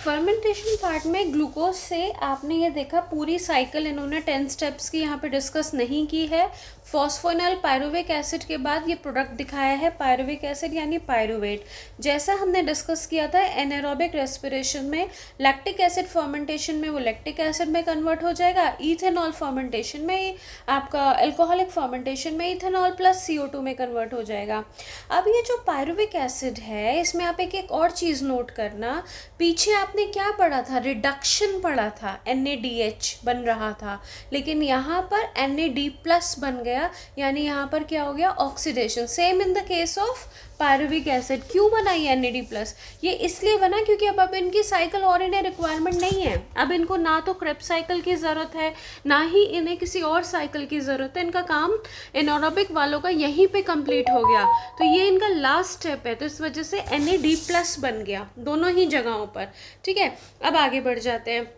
Fermentation part में glucose से आपने ये देखा पूरी साइकिल इन्होंने 10 स्टेप्स की यहाँ पे डिस्कस नहीं की है। फॉस्फोनाइल पायरुविक एसिड के बाद ये प्रोडक्ट दिखाया है पायरुविक एसिड यानी पायरुवेट। जैसा हमने डिस्कस किया था एनारोबिक रेस्पिरेशन में लैक्टिक एसिड फर्मेंटेशन में वो लैक्टिक एसिड में कन्वर्ट हो जाएगा, इथेनॉल फर्मेंटेशन में आपका अल्कोहलिक फर्मेंटेशन में इथेनॉल प्लस CO2 में कन्वर्ट हो जाएगा। अब ये जो पायरुविक एसिड है इसमें आप एक और चीज़ नोट करना, पीछे आपने क्या पढ़ा था, रिडक्शन पढ़ा था, NADH बन रहा था, लेकिन यहाँ पर NAD+ बन गया, यानी यहाँ पर क्या हो गया, oxidation. Same in the case of pyruvic acid. क्यों बना ये NAD+? ये इसलिए बना क्योंकि अब इनकी साइकिल और इन्हें रिक्वायरमेंट नहीं है। अब इनको ना तो क्रेब्स साइकिल की ज़रूरत है, ना ही इन्हें किसी और साइकिल की ज़रूरत है। इनका काम एनारोबिक वालों का यहीं पे कंप्लीट हो गया, तो ये इनका लास्ट स्टेप है, तो इस वजह से NAD+ बन गया दोनों ही जगहों पर। ठीक है, अब आगे बढ़ जाते हैं।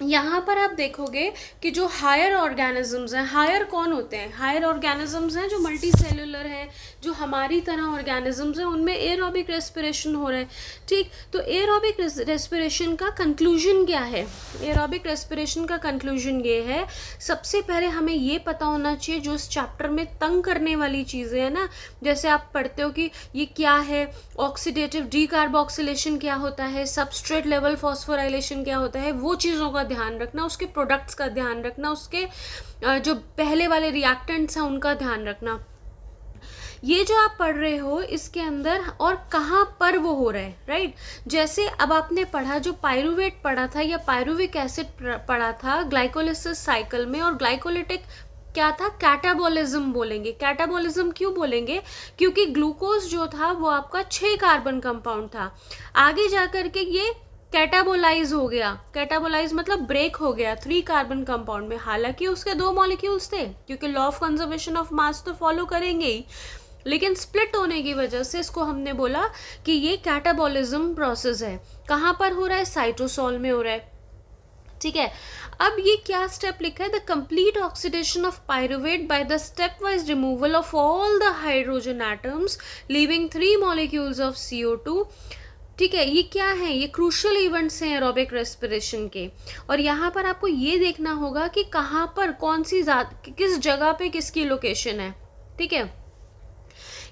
यहाँ पर आप देखोगे कि जो हायर ऑर्गेनिजम्स हैं, हायर कौन होते हैं, हायर ऑर्गेनिजम्स हैं जो मल्टी सेलुलर हैं, जो हमारी तरह ऑर्गेनिजम्स हैं, उनमें एरोबिक रेस्पिरेशन हो रहा है। ठीक, तो एरोबिक रेस्पिरेशन का कंक्लूजन क्या है? एरोबिक रेस्पिरेशन का कंक्लूजन ये है, सबसे पहले हमें ये पता होना चाहिए जो इस चैप्टर में तंग करने वाली चीज़ें हैं ना, जैसे आप पढ़ते हो कि ये क्या है, ऑक्सीडेटिव डीकार्बोक्सिलेशन क्या होता है, सबस्ट्रेट लेवल फॉस्फोराइलेशन क्या होता है, वो चीज़ों का ध्यान रखना, उसके प्रोडक्ट्स का ध्यान रखना, उसके जो पहले वाले रिएक्टेंट्स हैं उनका ध्यान रखना। ये जो आप पढ़ रहे हो इसके अंदर और कहाँ पर वो हो रहा है, राइट। जैसे अब आपने पढ़ा जो पायरुवेट पढ़ा था या पायरुविक एसिड पढ़ा था ग्लाइकोलिसिस साइकिल में, और ग्लाइकोलिटिक क्या था, कैटाबॉलिज्म बोलेंगे। कैटाबॉलिज्म क्यों बोलेंगे? क्योंकि ग्लूकोज जो था वो आपका 6 कार्बन कंपाउंड था, आगे जाकर के ये कैटाबोलाइज हो गया। कैटाबोलाइज मतलब ब्रेक हो गया 3 कार्बन कंपाउंड में, हालांकि उसके 2 मॉलिक्यूल्स थे, क्योंकि law of conservation of mass तो फॉलो करेंगे ही, लेकिन स्प्लिट होने की वजह से इसको हमने बोला कि ये कैटाबॉलिज्म प्रोसेस है। कहाँ पर हो रहा है? साइटोसोल में हो रहा है। ठीक है, अब ये क्या स्टेप लिखा है, the complete oxidation of pyruvate by the step wise removal of all the hydrogen atoms leaving 3 molecules of CO2। ठीक है, ये क्या है, ये क्रूशियल इवेंट्स हैं एरोबिक रेस्पिरेशन के, और यहाँ पर आपको ये देखना होगा कि कहाँ पर कौन सी किस जगह पे किसकी लोकेशन है। ठीक है,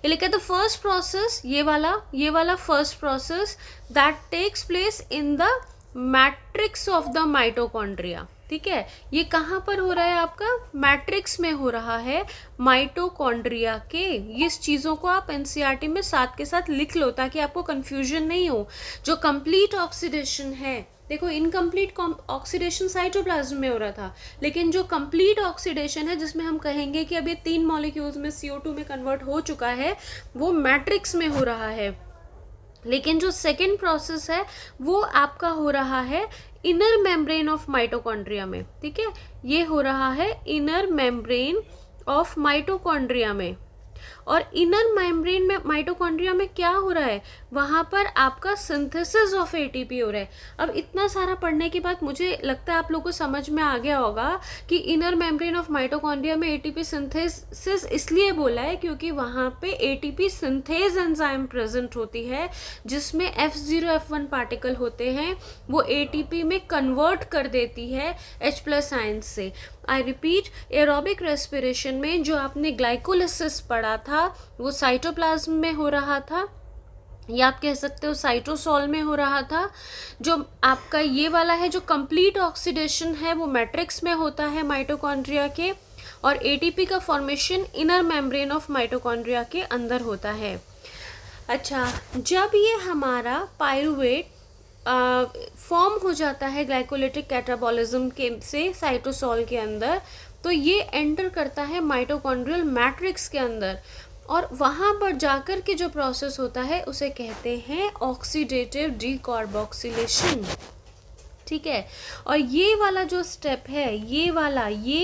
ये लिखा है द फर्स्ट प्रोसेस, ये वाला first process that takes place in the matrix of the mitochondria. ठीक है, ये कहाँ पर हो रहा है, आपका मैट्रिक्स में हो रहा है माइटोकॉन्ड्रिया के। ये इस चीज़ों को आप NCERT में साथ के साथ लिख लो ताकि आपको कंफ्यूजन नहीं हो। जो कंप्लीट ऑक्सीडेशन है, देखो इनकम्प्लीट ऑक्सीडेशन साइटोप्लाज्म में हो रहा था, लेकिन जो कंप्लीट ऑक्सीडेशन है जिसमें हम कहेंगे कि अब ये 3 मॉलिक्यूल्स में CO2 में कन्वर्ट हो चुका है, वो मैट्रिक्स में हो रहा है। लेकिन जो सेकेंड प्रोसेस है वो आपका हो रहा है इनर मेम्ब्रेन ऑफ माइटोकॉन्ड्रिया में। ठीक है, ये हो रहा है इनर मेम्ब्रेन ऑफ माइटोकॉन्ड्रिया में, और इनर मेम्ब्रेन में माइटोकॉन्ड्रिया में क्या हो रहा है, वहाँ पर आपका सिंथेसिस ऑफ ATP हो रहा है। अब इतना सारा पढ़ने के बाद मुझे लगता है आप लोगों को समझ में आ गया होगा कि इनर मेम्ब्रेन ऑफ माइटोकॉन्ड्रिया में ATP सिंथेसिस इसलिए बोला है क्योंकि वहाँ पे ATP सिंथेज एंजाइम प्रेजेंट होती है, जिसमें F0 F1 पार्टिकल होते हैं, वो ATP में कन्वर्ट कर देती है H+ आयन से। आई रिपीट, एरोबिक रेस्पिरेशन में जो आपने ग्लाइकोलिसिस पढ़ा था वो साइटोप्लाज्म में हो रहा था, या आप कह सकते हो साइटोसोल में हो रहा था। जो आपका ये वाला है जो कंप्लीट ऑक्सीडेशन है वो मैट्रिक्स में होता है माइटोकॉन्ड्रिया के, और ATP का formation inner membrane of mitochondria के अंदर होता है। अच्छा, जब ये हमारा पायरुवेट फॉर्म हो जाता है ग्लाइकोलिटिक कैटाबॉलिज्म के से साइटोसोल के अंदर, तो ये एंटर करता है माइटोकॉन्ड्रियल मैट्रिक्स के अंदर, और वहाँ पर जाकर के जो प्रोसेस होता है उसे कहते हैं ऑक्सीडेटिव डीकार्बोक्सिलेशन। ठीक है, और ये वाला जो स्टेप है, ये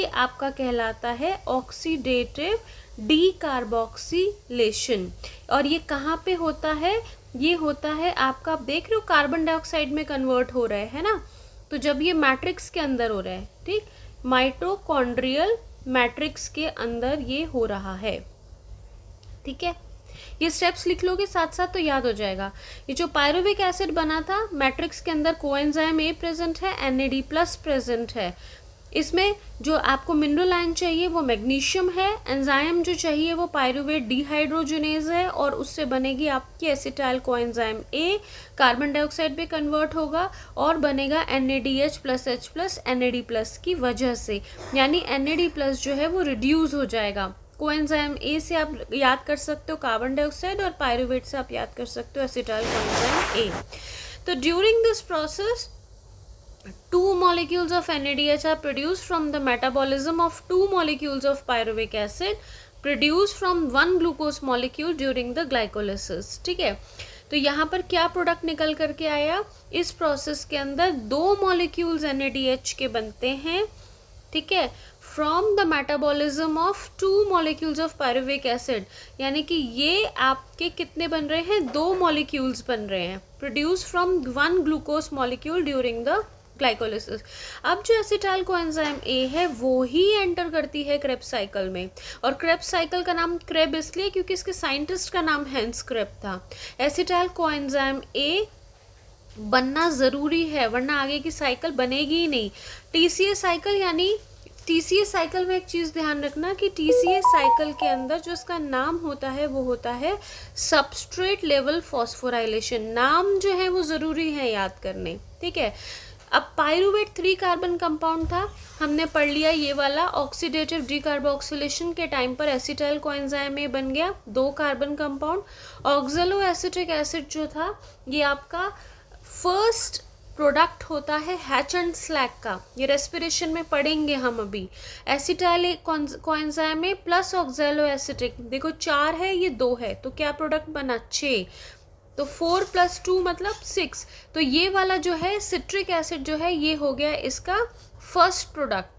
आपका कहलाता है ऑक्सीडेटिव डीकार्बोक्सिलेशन। और ये कहाँ पे होता है, ये होता है आपका, आप देख रहे हो कार्बन डाइऑक्साइड में कन्वर्ट हो रहा है ना, तो जब ये मैट्रिक्स के अंदर हो रहा है, ठीक, माइटोकॉन्ड्रियल मैट्रिक्स के अंदर ये हो रहा है। ठीक है, ये स्टेप्स लिख लोगे साथ साथ तो याद हो जाएगा। ये जो पायरुविक एसिड बना था, मैट्रिक्स के अंदर कोएंजाइम ए प्रेजेंट है, NAD+ प्रेजेंट है। इसमें जो आपको मिनरल आयन चाहिए वो मैग्नीशियम है, एंजाइम जो चाहिए वो पायरुवेट डिहाइड्रोजनेज है, और उससे बनेगी आपकी एसिटाइल कोएंजाइम ए, कार्बन डाइऑक्साइड पे कन्वर्ट होगा और बनेगा NADH+H+ NAD+ की वजह से, यानी NAD+ जो है वो रिड्यूस हो जाएगा। कोएंजाइम ए से आप याद कर सकते हो कार्बन डाइऑक्साइड, और पायरुवेट से आप याद कर सकते हो एसिटाइल कोएंजाइम ए। तो during this process 2 molecules of NADH are produced from the metabolism of 2 molecules of pyruvic acid produced from 1 glucose molecule during the glycolysis। ठीक है, तो यहाँ पर क्या प्रोडक्ट निकल करके आया, इस प्रोसेस के अंदर 2 molecules NADH के बनते हैं, ठीक है, from the metabolism of 2 molecules of pyruvic acid, यानी कि ये आपके कितने बन रहे हैं, 2 molecules बन रहे हैं, produce from 1 glucose molecule during the glycolysis. अब जो एसिटाइल कोएंजाइम ए है वो ही एंटर करती है क्रेब्स साइकिल में, और क्रेब्स साइकिल का नाम क्रेब इसलिए क्योंकि इसके साइंटिस्ट का नाम हेंस क्रेब था। एसिटाइल कोएंजाइम ए बनना ज़रूरी है, वरना आगे की साइकिल बनेगी ही नहीं। TCA साइकिल, यानी TCA साइकिल में एक चीज़ ध्यान रखना कि TCA साइकिल के अंदर जो इसका नाम होता है वो होता है सबस्ट्रेट लेवल फॉस्फोराइलेशन। नाम जो है वो ज़रूरी है याद करने, ठीक है। अब पायरुवेट 3 कार्बन कंपाउंड था, हमने पढ़ लिया ये वाला, ऑक्सीडेटिव डीकार्बोक्सिलेशन के टाइम पर एसिटाइल कोएंजाइम ए बन गया 2 कार्बन कंपाउंड। ऑक्जेलो एसिटिक एसिड जो था ये आपका फर्स्ट प्रोडक्ट होता है हैच एंड स्लैक का, ये रेस्पिरेशन में पढ़ेंगे हम अभी। एसिटाइल कोएंजाइम ए प्लस ऑक्जेलो एसिटिक, देखो 4 है ये 2 है, तो क्या प्रोडक्ट बना 6, तो 4 + 2 मतलब 6। तो ये वाला जो है सिट्रिक एसिड जो है ये हो गया इसका फर्स्ट प्रोडक्ट,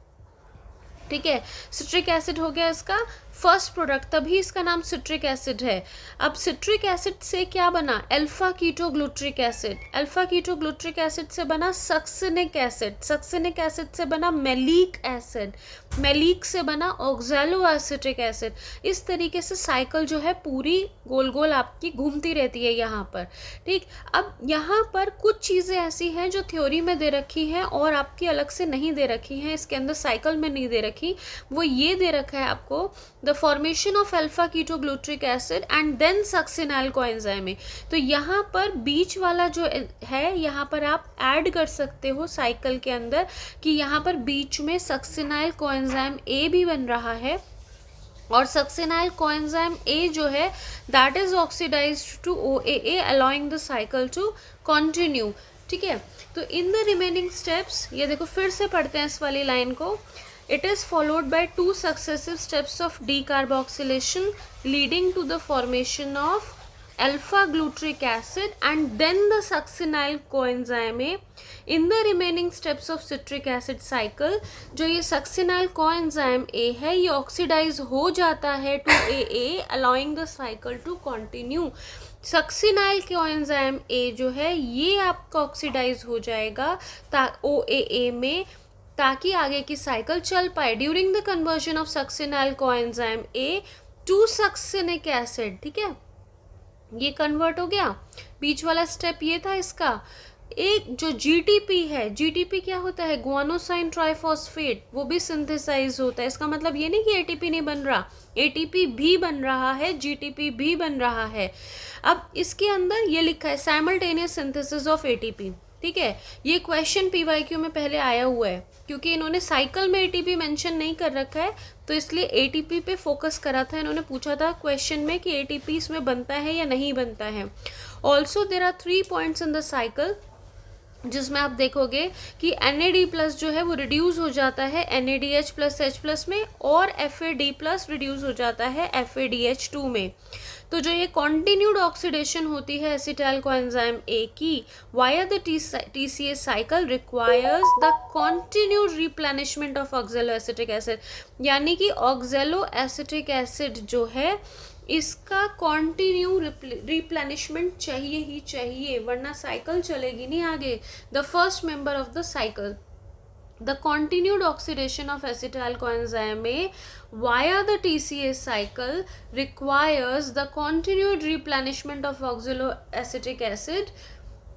ठीक है, सिट्रिक एसिड हो गया इसका फर्स्ट प्रोडक्ट, तभी इसका नाम सिट्रिक एसिड है। अब सिट्रिक एसिड से क्या बना, alpha ketoglutaric acid, alpha ketoglutaric acid से बना सक्सिनिक एसिड, सक्सिनिक एसिड से बना मैलिक एसिड, मैलिक से बना ऑक्सैलो एसिटिक एसिड। इस तरीके से साइकिल जो है पूरी गोल गोल आपकी घूमती रहती है यहाँ पर, ठीक। अब यहाँ पर कुछ चीज़ें ऐसी हैं जो थ्योरी में दे रखी हैं और आपकी अलग से नहीं दे रखी हैं, इसके अंदर साइकिल में नहीं दे रखी, वो ये दे रखा है आपको, the formation of alpha ketoglutaric acid and then succinyl coenzyme. तो यहाँ पर बीच वाला जो है यहाँ पर आप ऐड कर सकते हो साइकिल के अंदर कि यहाँ पर बीच में सक्सिनाइल कोएंजाइम ए भी बन रहा है, और सक्सिनाइल कोएंजाइम ए जो है that is oxidized to OAA allowing the cycle to continue, ठीक है। तो इन द रिमेनिंग स्टेप्स, ये देखो फिर से पढ़ते हैं इस वाली लाइन को, it is followed by 2 successive steps of decarboxylation leading to the formation of alpha glutaric acid and then the succinyl coenzyme A। in the remaining steps of citric acid cycle जो ये succinyl coenzyme A है ये oxidise हो जाता है to AA allowing the cycle to continue। Succinyl coenzyme A जो है ये आपका ऑक्सीडाइज हो जाएगा OAA में, ताकि आगे की साइकिल चल पाए। During the conversion of succinyl coenzyme A to succinic acid, ठीक है, ये कन्वर्ट हो गया। बीच वाला स्टेप ये था इसका। एक जो GTP है, GTP क्या होता है, गुआनोसाइन ट्राइफॉस्फेट, वो भी सिंथेसाइज होता है। इसका मतलब ये नहीं कि ATP नहीं बन रहा, ATP भी बन रहा है, GTP भी बन रहा है। अब इसके अंदर ये लिखा है साइमल्टेनियस सिंथेसिस ऑफ ATP, ठीक है। ये क्वेश्चन PYQ में पहले आया हुआ है, क्योंकि इन्होंने साइकिल में ATP मेंशन नहीं कर रखा है तो इसलिए ATP पे फोकस करा था। इन्होंने पूछा था क्वेश्चन में कि ATP इसमें बनता है या नहीं बनता है। Also there are 3 points in the cycle जिसमें आप देखोगे कि NAD+ जो है वो रिड्यूस हो जाता है NADH+H+ में, और FAD+ रिड्यूस हो जाता है FADH2 में। तो जो ये कॉन्टिन्यूड ऑक्सीडेशन होती है एसिटाइल कोएंजाइम ए की via the TCA cycle requires the continued replenishment of ऑक्जेलो acetic acid, यानी कि ऑक्जेलो एसिटिक एसिड जो है इसका कॉन्टिन्यू रिप्लेनिशमेंट चाहिए ही चाहिए, वरना साइकिल चलेगी नहीं आगे। The first member of the cycle, The continued oxidation of acetyl coenzyme A via the TCA cycle requires the continued replenishment of oxaloacetic acid.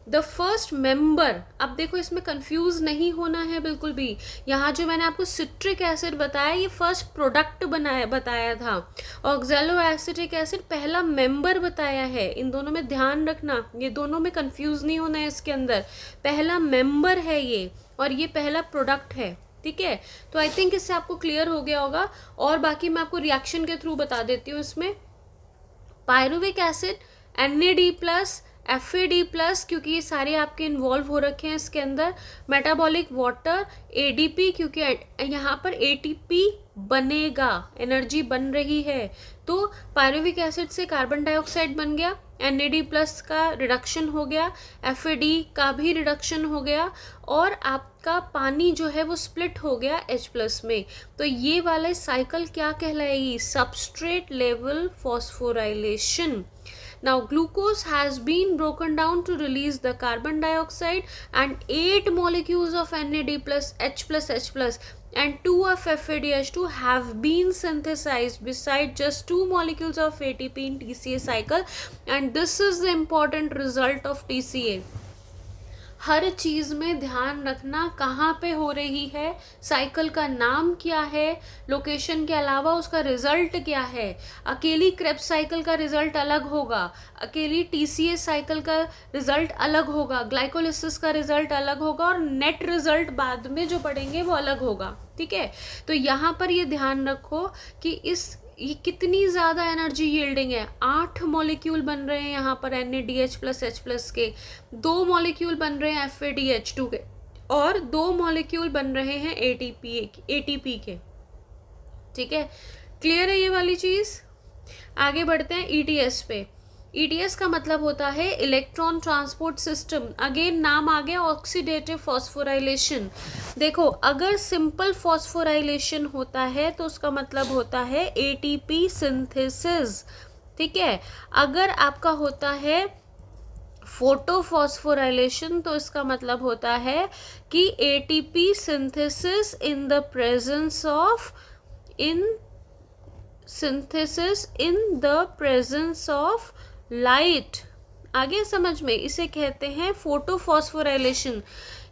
The first member, अब देखो इसमें कंफ्यूज नहीं होना है बिल्कुल भी। यहाँ जो मैंने आपको सिट्रिक एसिड बताया ये फर्स्ट प्रोडक्ट बताया था, ऑक्सैलोएसिटिक एसिड पहला मेंबर बताया है। इन दोनों में ध्यान रखना, ये दोनों में कंफ्यूज नहीं होना है। इसके अंदर पहला मेंबर है ये और ये पहला प्रोडक्ट है, ठीक है। तो आई थिंक इससे आपको क्लियर हो गया होगा। और बाकी मैं आपको रिएक्शन के थ्रू बता देती हूँ। इसमें पायरुविक एसिड, NAD+, FAD+, क्योंकि ये सारे आपके इन्वॉल्व हो रखे हैं इसके अंदर, मेटाबॉलिक वाटर, ADP, क्योंकि यहाँ पर ATP बनेगा, एनर्जी बन रही है। तो पायरुविक एसिड से कार्बन डाइऑक्साइड बन गया, NAD+ का रिडक्शन हो गया, FAD का भी रिडक्शन हो गया, और आपका पानी जो है वो स्प्लिट हो गया H+ में। तो ये वाला साइकिल क्या कहलाएगी? Substrate level phosphorylation. Now glucose has been broken down to release the carbon dioxide, and 8 molecules of NAD+, H+, and 2 of FADH2 have been synthesized beside just 2 molecules of ATP in TCA cycle, and this is the important result of TCA. हर चीज़ में ध्यान रखना कहाँ पे हो रही है, cycle का नाम क्या है, लोकेशन के अलावा उसका रिजल्ट क्या है। अकेली क्रेब्स साइकिल का रिजल्ट अलग होगा, अकेली TCA साइकिल का रिजल्ट अलग होगा, ग्लाइकोलिसिस का रिजल्ट अलग होगा, और नेट रिजल्ट बाद में जो पढ़ेंगे वो अलग होगा, ठीक है। तो यहाँ पर ये ध्यान रखो कि ये कितनी ज़्यादा एनर्जी यील्डिंग है। 8 मॉलिक्यूल बन रहे हैं यहाँ पर NADH+H+ के, 2 मॉलिक्यूल बन रहे हैं FADH2 के, और 2 मॉलिक्यूल बन रहे हैं ATP के, ठीक है। क्लियर है ये वाली चीज़? आगे बढ़ते हैं ETS पे। ETS का मतलब होता है इलेक्ट्रॉन ट्रांसपोर्ट सिस्टम। अगेन नाम आ गया, ऑक्सीडेटिव फॉस्फोराइलेशन। देखो अगर सिंपल फॉस्फोराइलेशन होता है तो उसका मतलब होता है ATP सिंथेसिस, ठीक है। अगर आपका होता है फोटोफॉस्फोराइलेशन तो इसका मतलब होता है कि ATP synthesis in the presence of light. आगे समझ में, इसे कहते हैं फोटोफॉस्फोराइलेशन।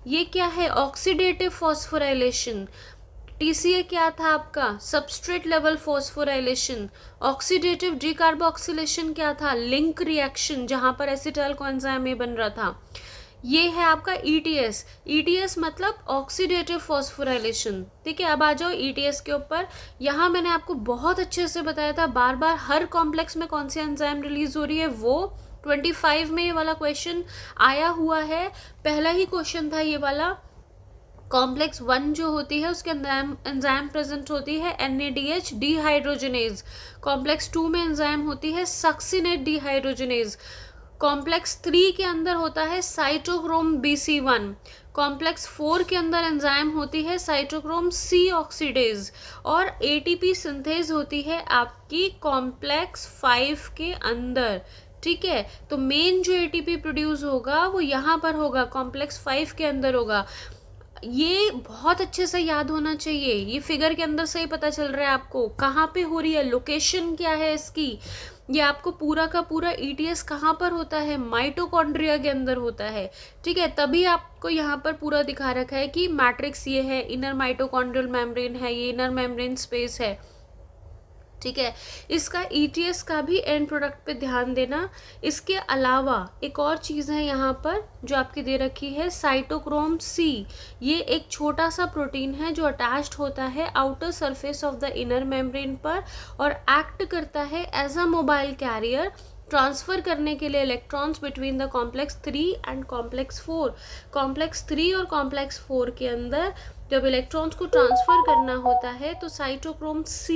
ये क्या है? Oxidative phosphorylation. TCA क्या था आपका? Substrate level phosphorylation. Oxidative decarboxylation क्या था? लिंक रिएक्शन, जहां पर एसिटाइल कोएंजाइम ए बन रहा था। ये है आपका ETS। ETS मतलब ऑक्सीडेटिव फॉस्फोराइलेशन, ठीक है। अब आ जाओ ETS के ऊपर। यहाँ मैंने आपको बहुत अच्छे से बताया था बार बार हर कॉम्प्लेक्स में कौन सी एंजाइम रिलीज हो रही है। वो 25 में ये वाला क्वेश्चन आया हुआ है, पहला ही क्वेश्चन था ये वाला। कॉम्प्लेक्स 1 जो होती है उसके अंदर एंजाइम प्रेजेंट होती है NADH डिहाइड्रोजनेज। कॉम्प्लेक्स 2 में एंजाइम होती है सक्सिनेट डिहाइड्रोजनेज। कॉम्प्लेक्स 3 के अंदर होता है साइटोक्रोम BC1। कॉम्प्लेक्स 4 के अंदर एंजाइम होती है साइटोक्रोम C ऑक्सीडेज। और ATP सिंथेज होती है आपकी कॉम्प्लेक्स 5 के अंदर, ठीक है। तो मेन जो ATP प्रोड्यूस होगा वो यहाँ पर होगा, कॉम्प्लेक्स 5 के अंदर होगा। ये बहुत अच्छे से याद होना चाहिए। ये फिगर के अंदर से ही पता चल रहा है आपको कहाँ पे हो रही है, लोकेशन क्या है इसकी। ये आपको पूरा का पूरा ETS कहाँ पर होता है? माइटोकॉन्ड्रिया के अंदर होता है, ठीक है। तभी आपको यहाँ पर पूरा दिखा रखा है कि मैट्रिक्स ये है, इनर माइटोकॉन्ड्रियल मेम्ब्रेन है, ये इनर मेम्ब्रेन स्पेस है, ठीक है। इसका ETS का भी एंड प्रोडक्ट पे ध्यान देना। इसके अलावा एक और चीज़ है यहाँ पर जो आपकी दे रखी है, साइटोक्रोम C। ये एक छोटा सा प्रोटीन है जो अटैच्ड होता है outer surface of the inner membrane पर और एक्ट करता है as a mobile carrier, transfer करने के लिए electrons between the complex 3 and complex 4। Complex 3 और कॉम्प्लेक्स 4 के अंदर जब इलेक्ट्रॉन्स को ट्रांसफ़र करना होता है तो साइटोक्रोम C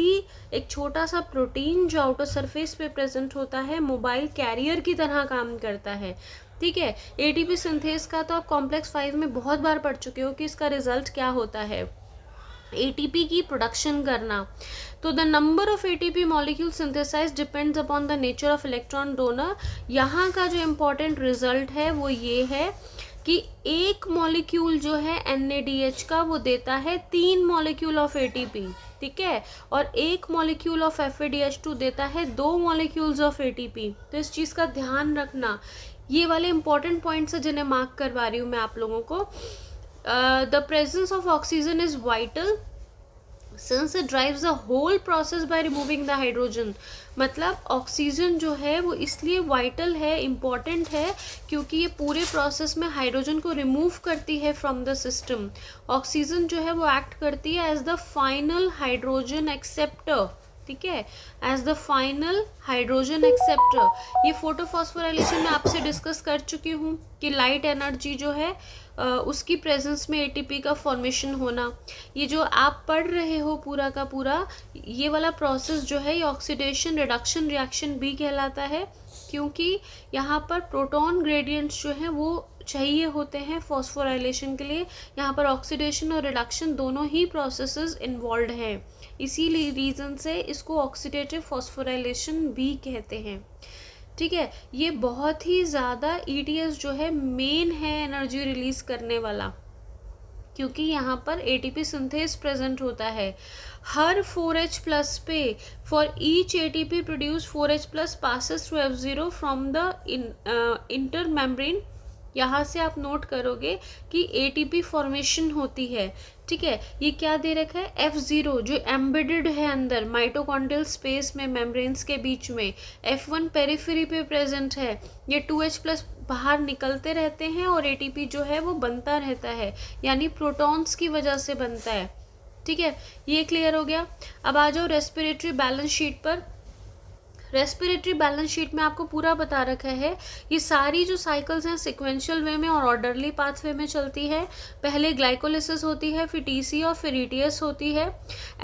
एक छोटा सा प्रोटीन जो आउटर सरफेस पे प्रेजेंट होता है मोबाइल कैरियर की तरह काम करता है, ठीक है। ATP सिंथेस का तो आप कॉम्प्लेक्स 5 में बहुत बार पढ़ चुके हो कि इसका रिजल्ट क्या होता है, ATP की प्रोडक्शन करना। तो the number of ATP molecule synthesize depends upon the nature of electron donor. यहाँ का जो इम्पोर्टेंट रिजल्ट है वो ये है कि एक मॉलिक्यूल जो है NADH का वो देता है 3 मॉलिक्यूल ऑफ ATP, ठीक है, और एक मॉलिक्यूल ऑफ FADH2 देता है 2 मॉलिक्यूल्स ऑफ ATP। तो इस चीज़ का ध्यान रखना, ये वाले इंपॉर्टेंट पॉइंट्स है जिन्हें मार्क करवा रही हूँ मैं आप लोगों को। The presence of oxygen is vital since it drives the whole process by removing the hydrogen. मतलब ऑक्सीजन जो है वो इसलिए वाइटल है, इम्पॉर्टेंट है, क्योंकि ये पूरे प्रोसेस में हाइड्रोजन को रिमूव करती है फ्रॉम द सिस्टम। ऑक्सीजन जो है वो एक्ट करती है as the final hydrogen acceptor, ठीक है, as the final hydrogen acceptor. ये फोटोफॉस्फोराइलेशन में आपसे डिस्कस कर चुकी हूँ कि लाइट एनर्जी जो है उसकी प्रेजेंस में ATP का फॉर्मेशन होना। ये जो आप पढ़ रहे हो पूरा का पूरा ये वाला प्रोसेस जो है ये ऑक्सीडेशन रिडक्शन रिएक्शन भी कहलाता है, क्योंकि यहाँ पर प्रोटॉन ग्रेडियंट्स जो हैं वो चाहिए होते हैं फॉस्फोराइलेशन के लिए। यहाँ पर ऑक्सीडेशन और रिडक्शन दोनों ही प्रोसेसेस इन्वॉल्व हैं, इसीलिए रीज़न से इसको ऑक्सीडेटिव फॉस्फोराइलेशन भी कहते हैं, ठीक है। ये बहुत ही ज़्यादा ETS जो है मेन है एनर्जी रिलीज़ करने वाला, क्योंकि यहाँ पर ATP सिंथेस प्रेजेंट होता है। हर 4H प्लस पे for each ATP produce 4H plus passes through F0 from the inter membrane. यहाँ से आप नोट करोगे कि ATP फॉर्मेशन होती है, ठीक है। ये क्या दे रखा है, F0 जो एम्बेडेड है अंदर माइटोकॉन्ड्रियल स्पेस में मेम्ब्रेन्स के बीच में, F1 पेरिफेरी पे प्रेजेंट है। ये 2H प्लस बाहर निकलते रहते हैं और ATP जो है वो बनता रहता है, यानी प्रोटॉन्स की वजह से बनता है, ठीक है। ये क्लियर हो गया। अब आ जाओ रेस्पिरेटरी बैलेंस शीट पर। रेस्पिरेटरी बैलेंस शीट में आपको पूरा बता रखा है, ये सारी जो साइकिल्स हैं सिक्वेंशियल वे में और ऑर्डरली पाथवे में चलती है। पहले ग्लाइकोलिसिस होती है, फिर TC और फिर ETS होती है।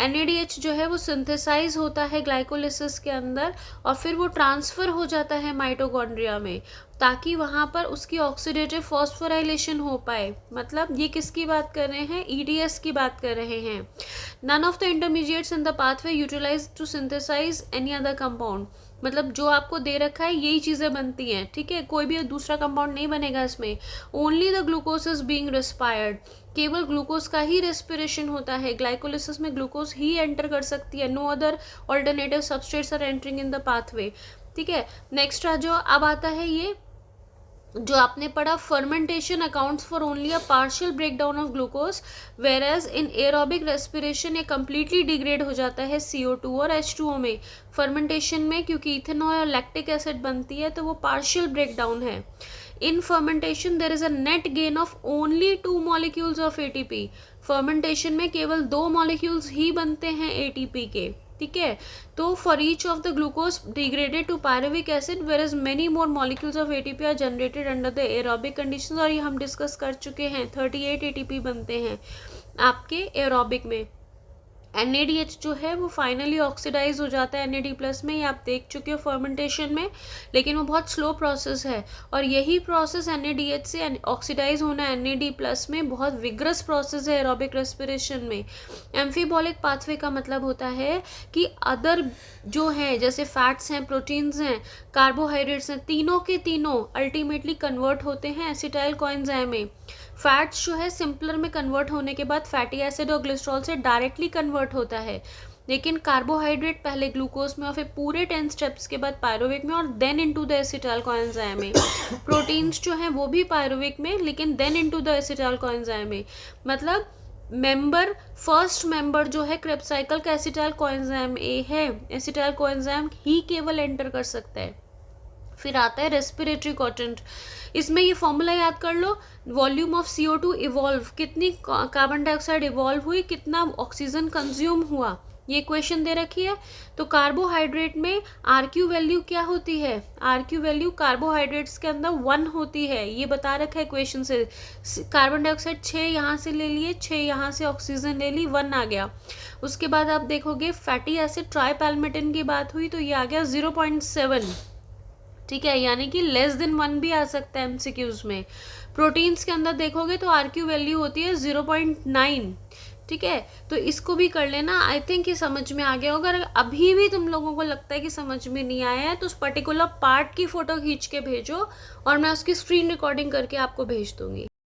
NADH जो है वो सिंथेसाइज होता है ग्लाइकोलिसिस के अंदर और फिर वो ट्रांसफ़र हो जाता है माइटोकॉन्ड्रिया में, ताकि वहाँ पर उसकी ऑक्सीडेटिव फॉस्फोराइलेशन हो पाए। मतलब ये किसकी बात कर रहे हैं, ETS की बात कर रहे हैं। None of the intermediates in the pathway utilize to synthesize any other compound. मतलब जो आपको दे रखा है यही चीज़ें बनती हैं, ठीक है, कोई भी दूसरा कंपाउंड नहीं बनेगा इसमें। Only the glucose is being respired, केवल ग्लूकोज का ही रेस्पिरेशन होता है। ग्लाइकोलिसिस में ग्लूकोज ही एंटर कर सकती है, no other alternative substrates are entering in the pathway, ठीक है। नेक्स्ट जो अब आता है ये जो आपने पढ़ा, fermentation accounts for only a partial breakdown of glucose, whereas in aerobic respiration ये कम्प्लीटली डिग्रेड हो जाता है CO2 और H2O में। फर्मेंटेशन में क्योंकि इथेनॉल और लैक्टिक एसिड बनती है तो वो पार्शियल ब्रेकडाउन है। In fermentation there is a net gain of only 2 molecules of ATP। Fermentation में केवल 2 मॉलिक्यूल्स ही बनते हैं ATP के, ठीक है। तो for each of the glucose degraded to pyruvic acid whereas many more molecules of ATP are generated under the aerobic conditions, और ये हम डिस्कस कर चुके हैं। 38 ATP बनते हैं आपके एरोबिक में। NADH जो है वो फाइनली ऑक्सीडाइज हो जाता है NAD प्लस में, ये आप देख चुके हो फर्मेंटेशन में, लेकिन वो बहुत स्लो प्रोसेस है। और यही प्रोसेस NADH से ऑक्सीडाइज होना NAD प्लस में बहुत विग्रस प्रोसेस है एरोबिक रेस्पिरेशन में। एम्फीबॉलिक पाथवे का मतलब होता है कि अदर जो हैं जैसे फैट्स हैं, प्रोटीन्स हैं, कार्बोहाइड्रेट्स हैं, तीनों के तीनों अल्टीमेटली कन्वर्ट होते हैं एसिटाइल कोएंजाइम में। फैट्स जो है सिंपलर में कन्वर्ट होने के बाद फैटी एसिड और ग्लिसरॉल से डायरेक्टली कन्वर्ट होता है, लेकिन कार्बोहाइड्रेट पहले ग्लूकोज में और फिर पूरे 10 स्टेप्स के बाद पायरुविक में और then into the acetyl coenzyme में। प्रोटीन्स जो हैं वो भी पायरुविक में लेकिन then into the acetyl coenzyme में। मतलब मेंबर फर्स्ट मेंबर जो है क्रेब्स साइकिल का एसिटाइल कोएंजाइम A है, एसिटाइल कोएंजाइम ही केवल एंटर कर सकता है। फिर आता है रेस्पिरेटरी क्वाड्रेंट, इसमें ये फॉर्मूला याद कर लो, वॉल्यूम ऑफ CO2 इवॉल्व, कितनी कार्बन डाइऑक्साइड इवॉल्व हुई, कितना ऑक्सीजन कंज्यूम हुआ, ये क्वेश्चन दे रखी है। तो कार्बोहाइड्रेट में RQ वैल्यू क्या होती है, RQ वैल्यू कार्बोहाइड्रेट्स के अंदर 1 होती है, ये बता रखा है क्वेश्चन से। कार्बन डाइऑक्साइड 6 यहाँ से ले लिए, 6 यहाँ से ऑक्सीजन ले ली, 1 आ गया। उसके बाद आप देखोगे फैटी एसिड ट्राइपैल्मेटिन की बात हुई तो ये आ गया 0.7, ठीक है, यानी कि लेस देन 1 भी आ सकता है MCQs में। प्रोटीन्स के अंदर देखोगे तो RQ वैल्यू होती है 0.9, ठीक है। तो इसको भी कर लेना, आई थिंक ये समझ में आ गया होगा। अगर अभी भी तुम लोगों को लगता है कि समझ में नहीं आया है तो उस पर्टिकुलर पार्ट की फ़ोटो खींच के भेजो और मैं उसकी स्क्रीन रिकॉर्डिंग करके आपको भेज दूँगी।